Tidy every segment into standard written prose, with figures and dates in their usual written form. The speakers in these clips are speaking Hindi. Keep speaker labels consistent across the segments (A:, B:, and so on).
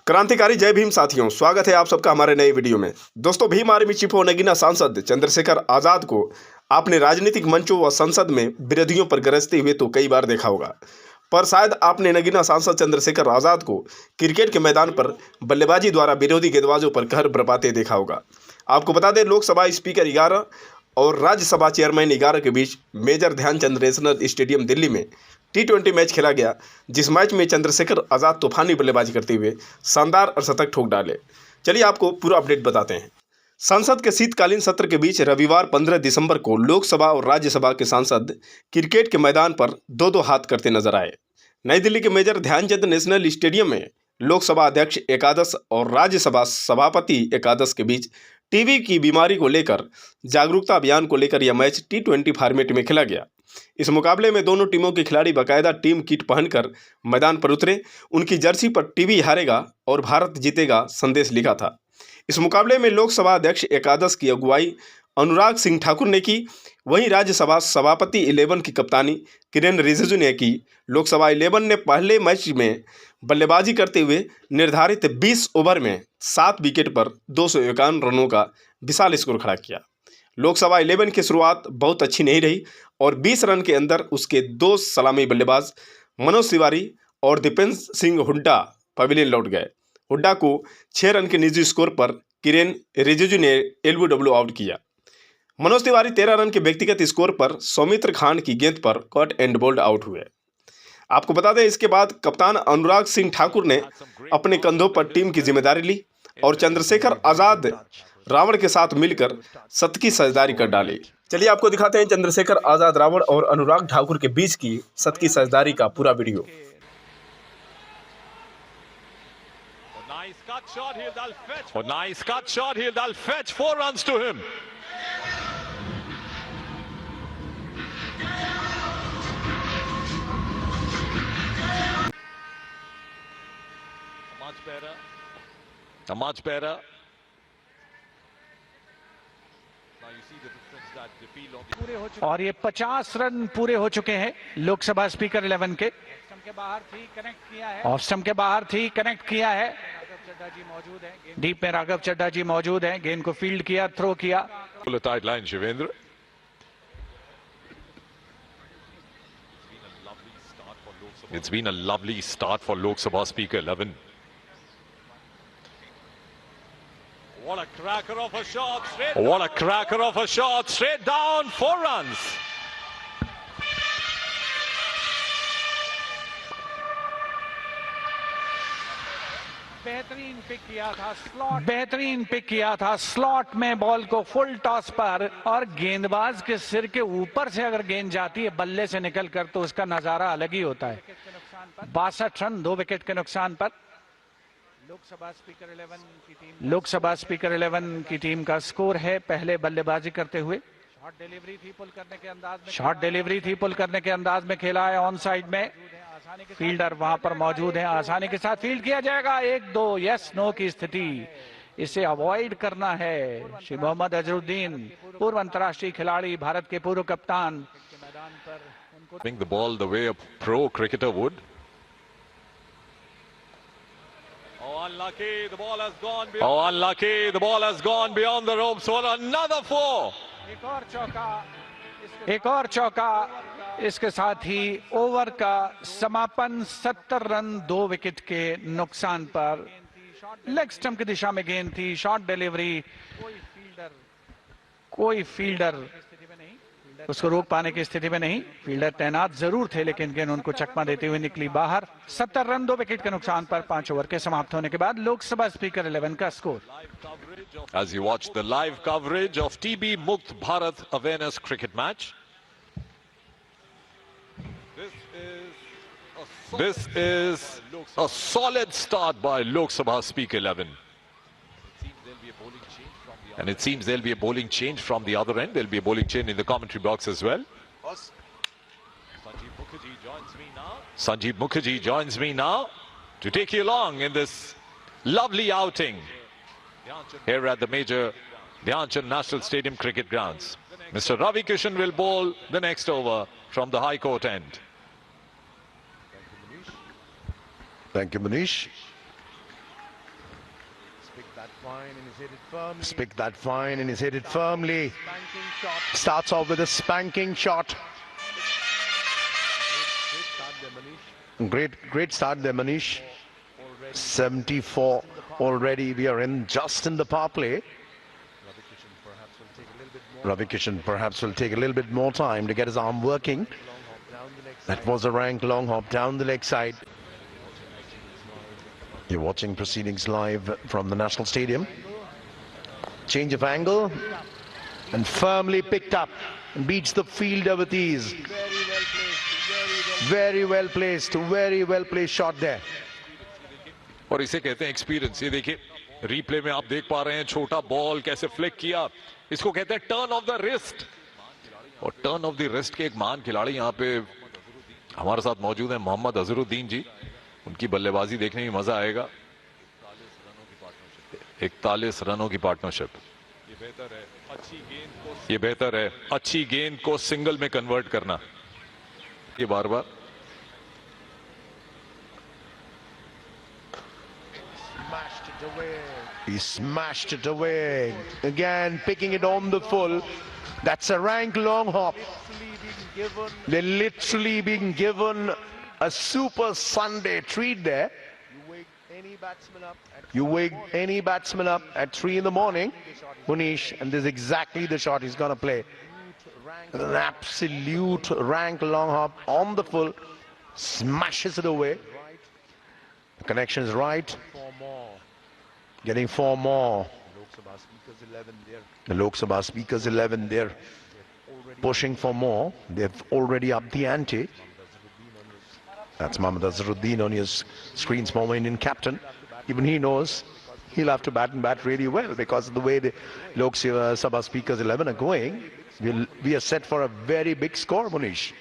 A: क्रांतिकारी जय भीम साथियों, स्वागत है आप सबका हमारे नए वीडियो में। दोस्तों, भीम आर्मी चीफ और नगीना सांसद चंद्रशेखर आजाद को आपने राजनीतिक मंचों व संसद में विरोधियों पर गरजते हुए तो कई बार देखा होगा, पर शायद आपने नगीना सांसद चंद्रशेखर आजाद को क्रिकेट के मैदान पर बल्लेबाजी द्वारा विरोधी गेंदबाजों पर कहर बरपाते देखा होगा। आपको बता दें, लोकसभा स्पीकर 11 और राज्यसभा चेयरमैन 11 के बीच major Dhyan Chand national stadium Delhi में T20 मैच खेला गया, जिस मैच में चंद्रशेखर आजाद तूफानी बल्लेबाजी करते हुए शानदार अर्धशतक ठोक डाले। चलिए आपको पूरा अपडेट बताते हैं। संसद के शीतकालीन सत्र के बीच रविवार 15 दिसंबर को लोकसभा और राज्यसभा के सांसद क्रिकेट के मैदान पर दो दो हाथ करते नजर आए। नई दिल्ली के मेजर ध्यानचंद नेशनल स्टेडियम में लोकसभा अध्यक्ष एकादश और राज्यसभा सभापति एकादश के बीच टीबी की बीमारी को लेकर जागरूकता अभियान को लेकर यह मैच T20 फॉर्मेट में खेला गया। इस मुकाबले में दोनों टीमों के खिलाड़ी बाकायदा टीम किट पहनकर मैदान पर उतरे। उनकी जर्सी पर टीबी हारेगा और भारत जीतेगा संदेश लिखा था। इस मुकाबले में लोकसभा अध्यक्ष एकादश की अगुवाई अनुराग सिंह ठाकुर ने की, वहीं राज्यसभा सभापति 11 की कप्तानी किरेन रिजिजू ने की। लोकसभा 11 ने पहले मैच में बल्लेबाजी करते हुए निर्धारित 20 ओवर में 7 विकेट पर 251 रनों का विशाल स्कोर खड़ा किया। लोकसभा 11 की शुरुआत बहुत अच्छी नहीं रही और 20 रन के अंदर उसके दो सलामी बल्लेबाज मनोज तिवारी और दीपेंद्र सिंह हुड्डा पवेलियन लौट गए। हुड्डा को 6 रन के निजी स्कोर पर किरेन रिजिजू ने LBW आउट किया। मनोज तिवारी 13 रन के व्यक्तिगत स्कोर पर सौमित्र खान की गेंद पर कट एंड बोल्ड आउट हुए। आपको बता दें, इसके बाद कप्तान अनुराग सिंह ठाकुर ने अपने कंधों पर टीम की जिम्मेदारी ली और चंद्रशेखर आजाद रावण के साथ मिलकर शतकी साझेदारी कर डाली। चलिए आपको दिखाते हैं चंद्रशेखर आजाद रावण और अनुराग ठाकुर के बीच की शतकी साझेदारी का पूरा video.
B: Nice cut shot, he'll fetch 4 runs to him. Much better.
C: और ये 50 रन पूरे हो चुके हैं लोकसभा स्पीकर 11 के। ऑफ स्टंप के बाहर थी, कनेक्ट किया है। डीप में राघव चड्ढा जी मौजूद हैं, गेंद को फील्ड किया, थ्रो किया।
B: Tight line, Shivendra. It's been a lovely start for Lok Sabha Speaker 11. What a cracker of a shot! What a cracker of a shot! Straight down, 4 runs.
C: बेहतरीन पिक किया था स्लॉट में बॉल को फुल टॉस पर, और गेंदबाज के सिर के ऊपर से अगर गेंद जाती है बल्ले से निकलकर तो उसका नजारा अलग ही होता है। 62 रन 2 विकेट के नुकसान पर लोकसभा स्पीकर 11 की टीम का स्कोर है। पहले बल्लेबाजी करते हुए शॉर्ट डिलीवरी थी, पुल करने के अंदाज में खेला है। ऑन साइड में फील्डर वहां पर मौजूद है, आसानी के साथ फील्ड किया जाएगा। 1-2 यस नो की स्थिति, इसे अवॉइड करना है। श्री मोहम्मद अजरुद्दीन, पूर्व अंतर्राष्ट्रीय खिलाड़ी, भारत के पूर्व कप्तान।
B: Bring the ball the way a pro cricketer would. Unlucky, the ball has gone beyond. Unlucky, the ball has gone beyond the ropes for another 4.
C: एक और चौका, इसके साथ ही ओवर का समापन। 70 रन 2 विकेट के नुकसान पर। लेग स्टंप की दिशा में गेंद थी, शॉर्ट डिलीवरी, कोई फील्डर उसको रोक पाने की स्थिति में नहीं। फील्डर तैनात जरूर थे लेकिन गेंद उनको चकमा देते हुए निकली बाहर। 70 रन 2 विकेट के नुकसान पर 5 ओवर के समाप्त होने के बाद लोकसभा स्पीकर 11 का score.
B: As you watch the live coverage of TB Mukt Bharat Awareness Cricket Match, this is a solid start by Lok Sabha Speaker 11. And it seems there'll be a bowling change from the other end. There'll be a bowling change in the commentary box as well. Sanjeev Mukherjee joins me now to take you along in this lovely outing here at the major Dhyanchand National Stadium cricket grounds. Mr. Ravi Kishan will bowl the next over from the High Court end.
D: Thank you, Manish. Spick that fine and he's hit it firmly. Starts off with a spanking shot. Great start there, Manish. 74 already. We are just in the power play. Ravi Kishan perhaps will take a little bit more time to get his arm working. That was a rank long hop down the leg side. You're watching proceedings live from the National Stadium. Change of angle and firmly picked up and beats the fielder with ease. Very well placed shot there.
B: और इसे कहते हैं एक्सपीरियंस. ये देखिए रिप्ले में आप देख पा रहे हैं छोटा बॉल कैसे फ्लिक किया. इसको कहते हैं टर्न ऑफ द रिस्ट. और टर्न ऑफ द रिस्ट के एक महान खिलाड़ी यहाँ पे हमारे साथ मौजूद हैं, मोहम्मद अजहरुद्दीन जी. उनकी बल्लेबाजी देखने में मजा आएगा. 41 रनों की पार्टनरशिप. ये बेहतर है अच्छी गेंद को सिंगल में कन्वर्ट करना. ये बार बार
D: He smashed it away. Again, picking it on the full. That's a rank long hop. They're literally being given a super Sunday treat there. You wake any batsman up at 3 in the morning, Munish, and this is exactly the shot he's going to play. An absolute rank long hop on the full. Smashes it away. The connection is right. Getting 4 more. The Lok Sabha Speakers 11 there. Pushing for more. They've already upped the ante. That's Mohammad Azharuddin on his screen, former Indian captain. Even he knows he'll have to bat really well because of the way the Lok Sabha Speakers 11 are going. We are set for a very big score, Munish.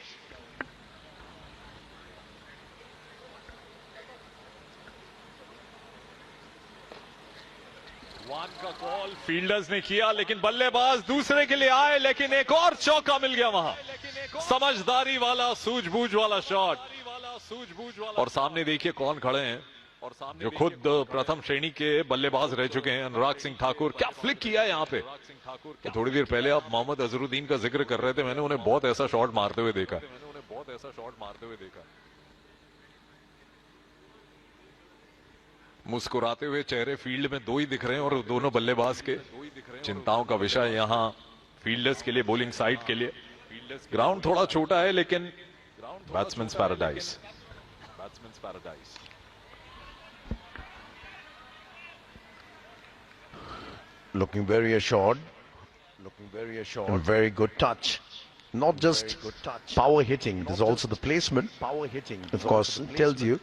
B: का कॉल फील्डर्स ने किया लेकिन बल्लेबाज दूसरे के लिए आए, लेकिन एक और चौका मिल गया वहां. समझदारी वाला सूझबूझ वाला शॉट. और सामने देखिए कौन खड़े हैं जो खुद प्रथम श्रेणी के बल्लेबाज रह चुके हैं. अनुराग सिंह ठाकुर. क्या फ्लिक किया है यहाँ पे. थोड़ी देर पहले आप मोहम्मद अजहरुद्दीन का जिक्र कर रहे थे. मैंने उन्हें बहुत ऐसा शॉट मारते हुए देखा. मुस्कुराते हुए चेहरे फील्ड में 2 ही दिख रहे हैं और दोनों बल्लेबाज के चिंताओं का विषय यहाँ फील्डर्स के लिए, बॉलिंग साइड के लिए. ग्राउंड थोड़ा छोटा है लेकिन batsmen paradise.
D: Looking very assured. And very good touch. Not just power hitting, there's also the placement. Of course, it tells you.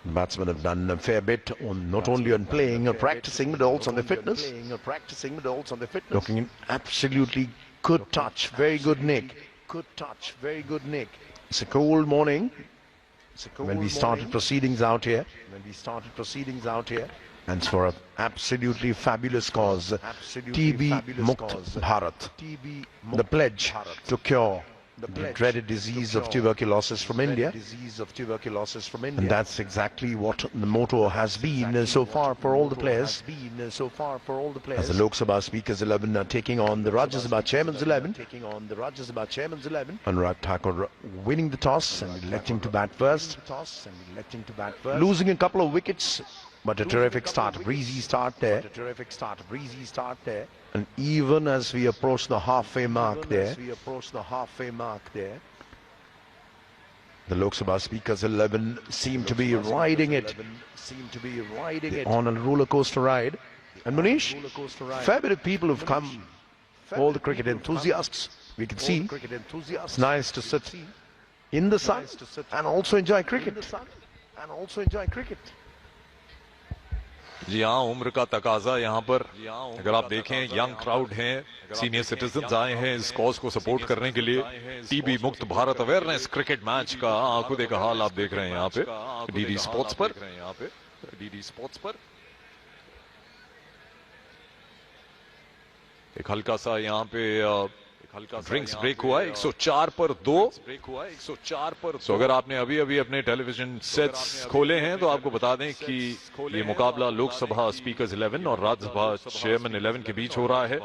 D: The batsmen have done a fair bit on not only on playing or practicing, but also on their fitness. Looking absolutely good touch, very good nick. It's a cold morning when we started proceedings out here. And it's for an absolutely fabulous cause, TB Mukt Bharat, the pledge to cure the dreaded disease of tuberculosis from India. And that's exactly what the motto has been so far for all the players. As the Lok Sabha Speakers 11 are taking on the Rajya Sabha Chairman's 11. Anurag Thakur winning the toss and electing to bat first. Losing a couple of wickets, but a terrific start, a breezy start there. And even as we approach the halfway mark there, the Lok Sabha Speakers 11 seem to be riding it. On a roller coaster ride. And Munish, fair bit of people have come, all the cricket enthusiasts, we can see. It's nice to sit in the sun and also enjoy cricket.
B: जी हाँ, उम्र का तकाजा यहाँ पर. अगर आप देखें यंग क्राउड हैं, सीनियर सिटीजन्स आए हैं इस कॉज को सपोर्ट करने के लिए. टीबी मुक्त भारत अवेयरनेस क्रिकेट मैच का आंखों देखा हाल आप देख रहे हैं यहाँ पे डीडी स्पोर्ट्स पर. एक हल्का सा यहाँ पे ड्रिंक्स ब्रेक हुआ 104 पर 2। तो अगर आपने अभी अभी अपने टेलीविजन सेट्स खोले हैं तो आपको बता दें कि ये मुकाबला लोकसभा स्पीकर्स 11 और राज्यसभा चेयरमैन 11 के बीच हो रहा है।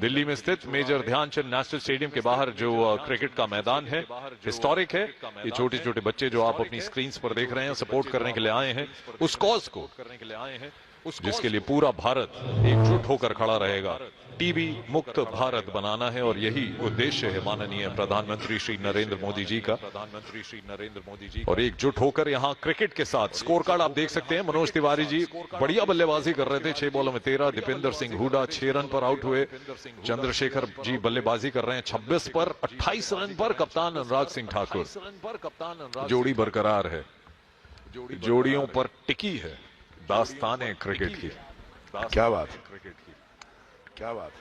B: दिल्ली में स्थित मेजर ध्यानचंद नेशनल स्टेडियम के बाहर जो क्रिकेट का मैदान है, हिस्टोरिक है। ये छोटे छोटे बच्चे जो आप अपनी स्क्रीन पर देख रहे हैं, सपोर्ट करने के लिए आए हैं उस कॉज को, जिसके लिए पूरा भारत एकजुट होकर खड़ा रहेगा। टीबी मुक्त भारत बनाना है और यही उद्देश्य है माननीय प्रधानमंत्री श्री नरेंद्र मोदी जी का। और एकजुट होकर यहां क्रिकेट के साथ स्कोर कार्ड आप देख सकते हैं। मनोज तिवारी जी बढ़िया बल्लेबाजी कर रहे थे, 6 बॉलों में 13। दीपेंद्र सिंह हुडा 6 रन पर आउट हुए। चंद्रशेखर जी बल्लेबाजी कर रहे हैं 26 पर 28 रन पर। कप्तान अनुराग सिंह ठाकुर। जोड़ी बरकरार है, जोड़ियों पर टिकी है दास्ताने क्रिकेट की।
D: क्या बात है, क्रिकेट की क्या बात।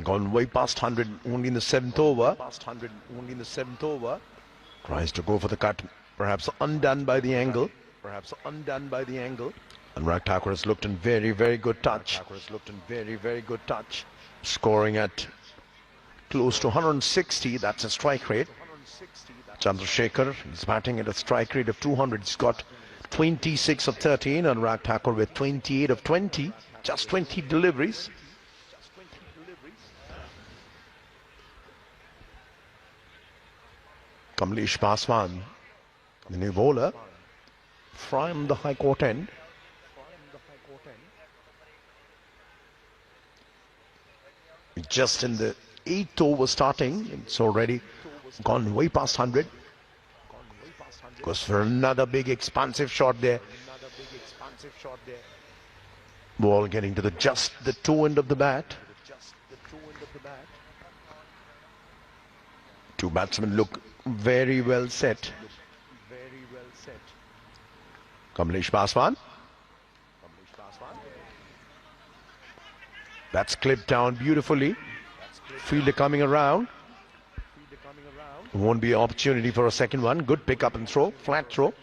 D: Gone way past 100 only in the 7th over. Tries to go for the cut, perhaps undone by the angle. Anurag Thakur has looked in very, very good touch. Scoring at close to 160, that's a strike rate. Chandrasekhar is batting at a strike rate of 200. He's got 26 of 13. Anurag Thakur with 28 of 20. Just 20 deliveries. Kamlesh Paswan, the new bowler from the High Court end. Just in the 8th over starting, it's already gone way past 100. Goes for another big expansive shot there. Ball getting to just the toe end of the bat. Two batsmen look very well set. Kamlesh Paswan. That's clipped down beautifully. Fielder coming around. Won't be an opportunity for a second one. Good pick up and throw, flat throw.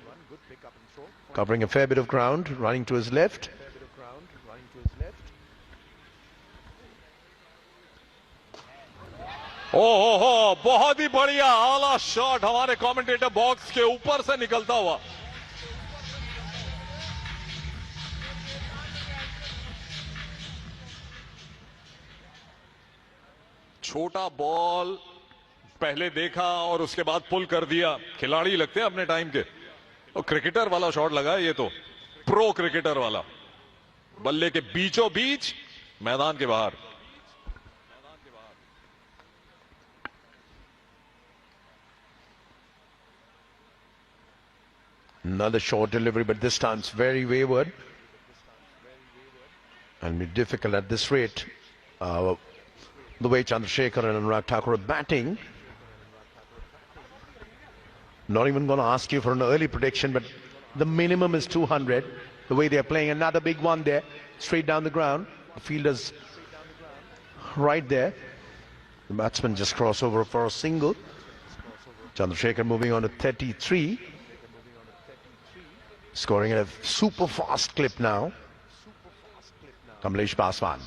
D: Covering a fair bit of ground, running to his left.
B: ओहो, बहुत ही बढ़िया आला शॉट हमारे कमेंटेटर बॉक्स के ऊपर से निकलता हुआ। छोटा बॉल पहले देखा और उसके बाद पुल कर दिया। खिलाड़ी लगते हैं अपने टाइम के। और क्रिकेटर वाला शॉट लगा, ये तो प्रो क्रिकेटर वाला। बल्ले के बीचों बीच मैदान के बाहर।
D: Another short delivery, but this time it's very wayward and be difficult at this rate. The way Chandrasekhar and Anurag Thakur are batting. Not even going to ask you for an early prediction, but the minimum is 200. The way they're playing, another big one there, straight down the ground. The fielder's right there. The batsman just cross over for a single. Chandrasekhar moving on to 33. Scoring at a super fast clip now. Kamlesh Paswan.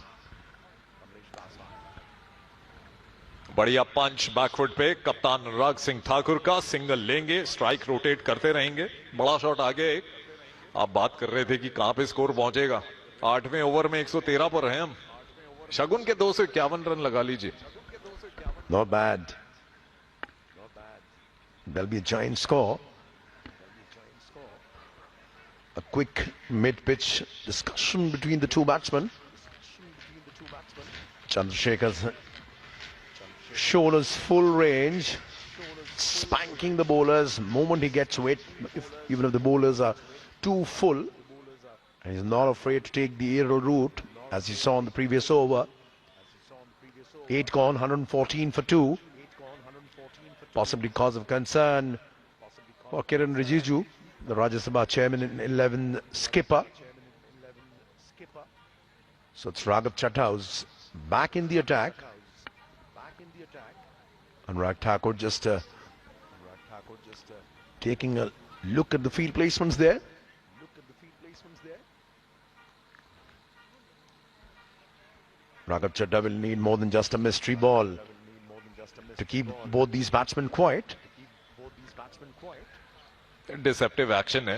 B: बढ़िया पंच बैकफुट पे कप्तान अनुराग सिंह ठाकुर का। सिंगल लेंगे, स्ट्राइक रोटेट करते रहेंगे। बड़ा शॉट आगे एक। आप बात कर रहे थे कि कहां पे स्कोर पहुंचेगा। 8वें ओवर में 113 पर हैं हम। शगुन के 251 रन लगा लीजिए।
D: Not bad. There'll be a giant score. A quick mid-pitch discussion between the two batsmen. Chandrasekhar's shoulders full range, spanking the bowlers moment he gets weight. Even if the bowlers are too full, and he's not afraid to take the aerial route, as you saw in the previous over. 8 gone, 114 for 2. Possibly cause of concern for Kiran Rijiju, the Rajya Sabha chairman and 11 skipper. So it's Raghav Chathouse back in the attack. Anurag Thakur just taking a look at the field placements there. Raghav Chadha will need more than just a mystery ball to keep both these batsmen quiet.
B: Deceptive action है।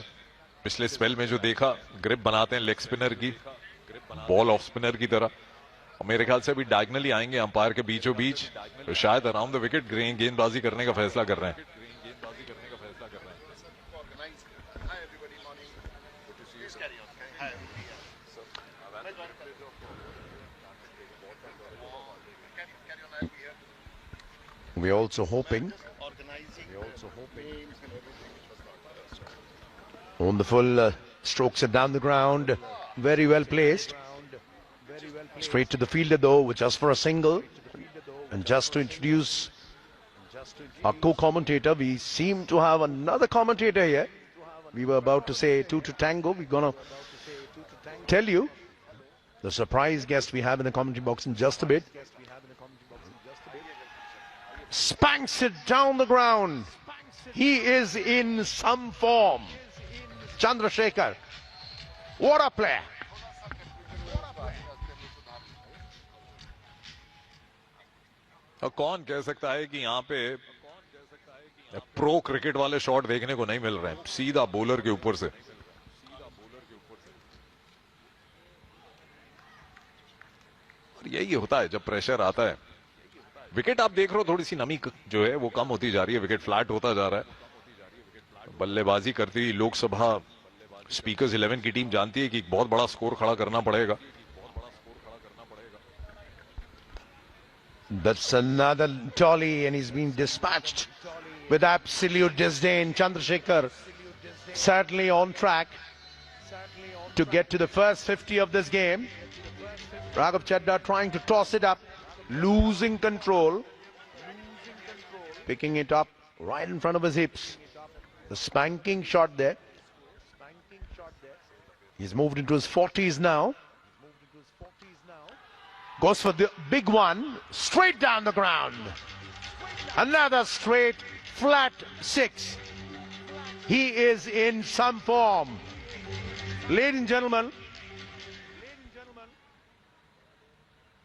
B: पिछले स्पेल में जो देखा, ग्रिप बनाते हैं लेग स्पिनर की, बॉल ऑफ स्पिनर की तरह, और मेरे ख्याल से अभी डायगनली आएंगे अंपायर के बीचों बीच, तो शायद अराउंड द विकेट गेंदबाजी करने का फैसला कर रहे हैं।
D: We're also hoping wonderful strokes are down the ground, very well placed, straight to the fielder though, just for a single. And just to introduce our co-commentator, we seem to have another commentator here. We were about to say two to tango. We're gonna tell you the surprise guest we have in the commentary box in just a bit. Spanks it down the ground. He is in some form. Chandrasekhar, what a player.
B: और कौन कह सकता है कि यहाँ पे प्रो क्रिकेट वाले शॉट देखने को नहीं मिल रहे हैं, सीधा बॉलर के ऊपर से। और यही होता है जब प्रेशर आता है। विकेट आप देख रहे हो, थोड़ी सी नमी जो है वो कम होती जा रही है, विकेट फ्लैट होता जा रहा है। बल्लेबाजी करती हुई लोकसभा स्पीकर्स 11 की टीम जानती है कि बहुत बड़ा स्कोर खड़ा करना पड़ेगा।
D: That's another tolly and he's been dispatched with absolute disdain. Chandrasekhar certainly on track to get to the first 50 of this game. Raghav Chadha trying to toss it up, losing control, picking it up right in front of his hips. The spanking shot there. He's moved into his 40s now. Goes for the big one, straight down the ground. Another straight, flat six. He is in some form. Ladies and gentlemen,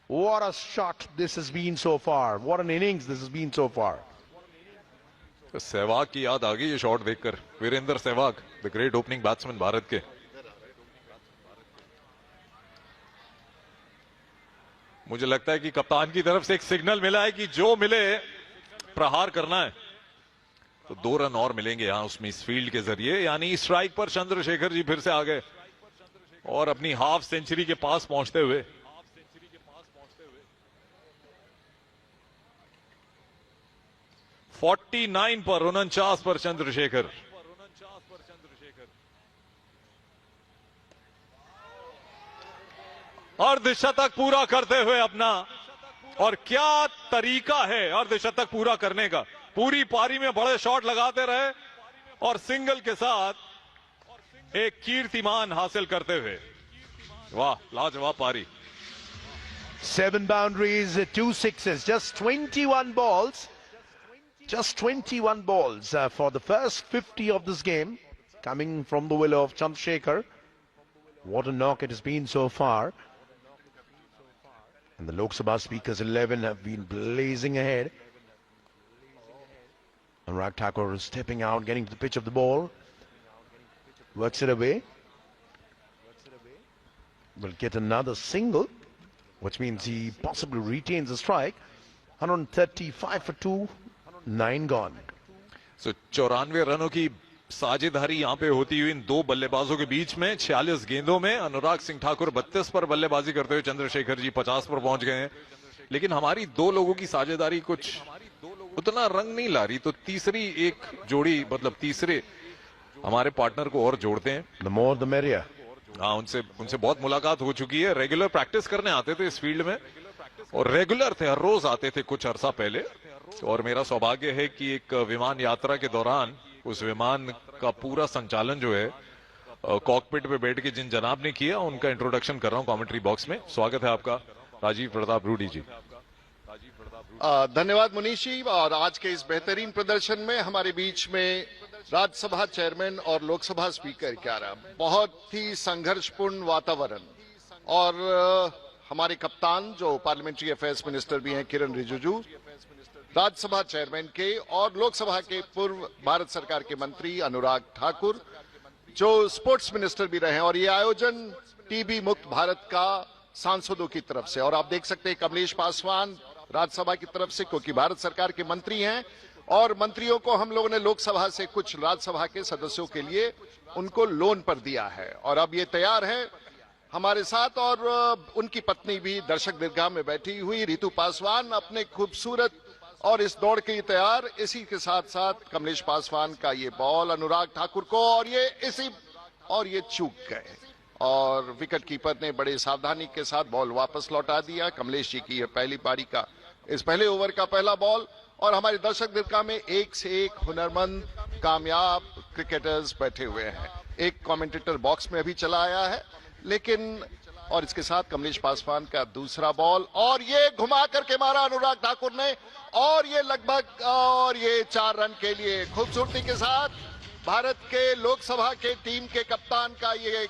D: what a shot this has been so far. What an innings this has been so far.
B: Sehwag की याद आ गई ये शॉट देखकर। Virender Sehwag, the great opening batsman Bharat के। मुझे लगता है कि कप्तान की तरफ से एक सिग्नल मिला है कि जो मिले प्रहार करना है, तो 2 रन और मिलेंगे यहां उसमें इस फील्ड के जरिए। यानी स्ट्राइक पर चंद्रशेखर जी फिर से आ गए और अपनी हाफ सेंचुरी के पास पहुंचते हुए 49 पर 49 पर चंद्रशेखर। अर्धशतक पूरा करते हुए अपना, और क्या तरीका है अर्धशतक पूरा करने का। पूरी पारी में बड़े शॉट लगाते रहे और सिंगल के साथ एक कीर्तिमान हासिल करते हुए। वाह, लाजवाब पारी।
D: 7 boundaries, 2 sixes, just 21 balls. Just 21 balls for the first 50 of this game, coming from the will of Chandrasekhar. What a knock it has been so far. And the Lok Sabha speakers 11 have been blazing ahead. Anurag Thakur is stepping out, getting to the pitch of the ball. Works it away. Will get another single, which means he possibly retains the strike. 135 for 2, 9 gone.
B: So 94 रनों की साझेदारी यहां पे होती हुई इन 2 बल्लेबाजों के बीच में 46 गेंदों में। अनुराग सिंह ठाकुर 32 पर बल्लेबाजी करते हुए, चंद्रशेखर जी 50 पर पहुंच गए हैं। लेकिन हमारी 2 लोगों की साझेदारी कुछ उतना रंग नहीं ला रही, तो तीसरी एक जोड़ी, मतलब तीसरे हमारे पार्टनर को और जोड़ते हैं।
D: The more the merrier.
B: हाँ, उनसे बहुत मुलाकात हो चुकी है। रेगुलर प्रैक्टिस करने आते थे इस फील्ड में और रेगुलर थे, हर रोज आते थे कुछ अरसा पहले। और मेरा सौभाग्य है कि एक विमान यात्रा के दौरान उस विमान का पूरा संचालन जो है कॉकपिट पे बैठ के जिन जनाब ने किया, उनका इंट्रोडक्शन कर रहा हूं कमेंट्री बॉक्स में। स्वागत है आपका, राजीव प्रताप रूडी जी।
E: धन्यवाद मुनीश जी। और आज के इस बेहतरीन प्रदर्शन में हमारे बीच में राज्यसभा चेयरमैन और लोकसभा स्पीकर 11, बहुत ही संघर्षपूर्ण वातावरण, और हमारे कप्तान जो पार्लियामेंट्री अफेयर्स मिनिस्टर भी हैं किरण रिजिजू, राज्यसभा चेयरमैन के और लोकसभा के पूर्व भारत सरकार के मंत्री अनुराग ठाकुर, जो स्पोर्ट्स मिनिस्टर भी रहे हैं। और ये आयोजन टीबी मुक्त भारत का सांसदों की तरफ से, और आप देख सकते हैं कमलेश पासवान राज्यसभा की तरफ से, क्योंकि भारत सरकार के मंत्री हैं, और मंत्रियों को हम लोगों ने लोकसभा से कुछ राज्यसभा के सदस्यों के लिए उनको लोन पर दिया है। और अब ये तैयार है हमारे साथ, और उनकी पत्नी भी दर्शक दीर्घा में बैठी हुई रितु पासवान अपने खूबसूरत और इस दौड़ के लिए तैयार। इसी के साथ साथ कमलेश पासवान का ये बॉल अनुराग ठाकुर को, और ये चूक गए, और विकेट कीपर ने बड़े सावधानी के साथ बॉल वापस लौटा दिया। कमलेश जी की ये पहली पारी का इस पहले ओवर का पहला बॉल, और हमारे दर्शक दीर्घा में एक से एक हुनरमंद कामयाब क्रिकेटर्स बैठे हुए हैं। एक कमेंटेटर बॉक्स में अभी चला आया है, लेकिन और इसके साथ कमलेश पासवान का दूसरा बॉल, और ये घुमा करके मारा अनुराग ठाकुर ने, और ये लगभग, और ये 4 रन के लिए खूबसूरती के साथ भारत के लोकसभा के टीम के कप्तान का ये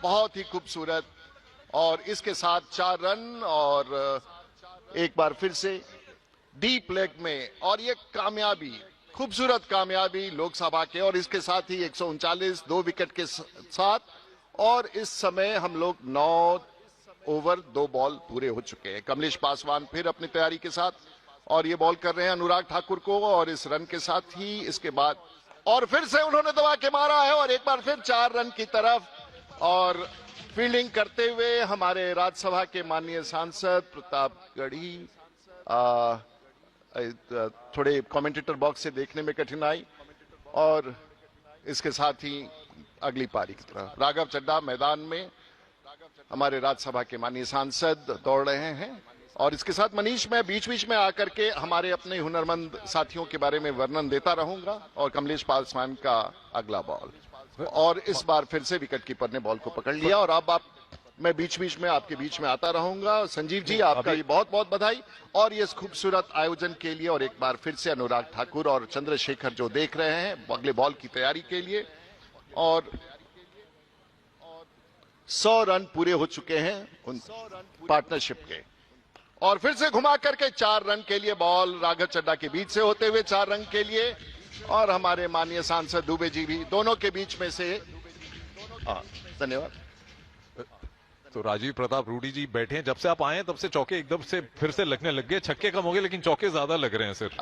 E: बहुत ही खूबसूरत, और इसके साथ 4 रन, और एक बार फिर से डीप लेग में, और ये कामयाबी, खूबसूरत कामयाबी लोकसभा के, और इसके साथ ही 139 2 विकेट के साथ, और इस समय हम लोग 9 ओवर 2 बॉल पूरे हो चुके हैं। कमलेश पासवान फिर अपनी तैयारी के साथ, और ये बॉल कर रहे हैं अनुराग ठाकुर को, और इस रन के साथ ही इसके बाद, और फिर से उन्होंने दबा के मारा है, और एक बार फिर 4 रन की तरफ, और फील्डिंग करते हुए हमारे राज्यसभा के माननीय सांसद प्रतापगढ़ी, थोड़े कमेंटेटर बॉक्स से देखने में कठिनाई, और इसके साथ ही अगली पारी की तरफ राघव चड्ढा मैदान में हमारे राज्यसभा के माननीय सांसद दौड़ रहे हैं, और इसके साथ मनीष, मैं बीच बीच में आकर के हमारे अपने हुनरमंद साथियों के बारे में वर्णन देता रहूंगा। और कमलेश पासवान का अगला बॉल, और इस बार फिर से विकेट कीपर ने बॉल को पकड़ लिया, और अब मैं बीच बीच में आपके बीच में आता रहूंगा। संजीव जी, आपका भी बहुत बहुत बधाई, और ये खूबसूरत आयोजन के लिए, और एक बार फिर से अनुराग ठाकुर और चंद्रशेखर जो देख रहे हैं अगले बॉल की तैयारी के लिए, और 100 रन पूरे हो चुके हैं उन पार्टनरशिप के, और फिर से घुमा करके 4 रन के लिए बॉल राघव चड्ढा के बीच से होते हुए 4 रन के लिए, और हमारे माननीय सांसद दुबे जी भी दोनों के बीच में से। धन्यवाद।
B: तो राजीव प्रताप रूडी जी बैठे हैं, जब से आप आए हैं तब से चौके एकदम से फिर से लगने लग गए। छक्के कम हो गए लेकिन चौके ज्यादा लग रहे हैं सर।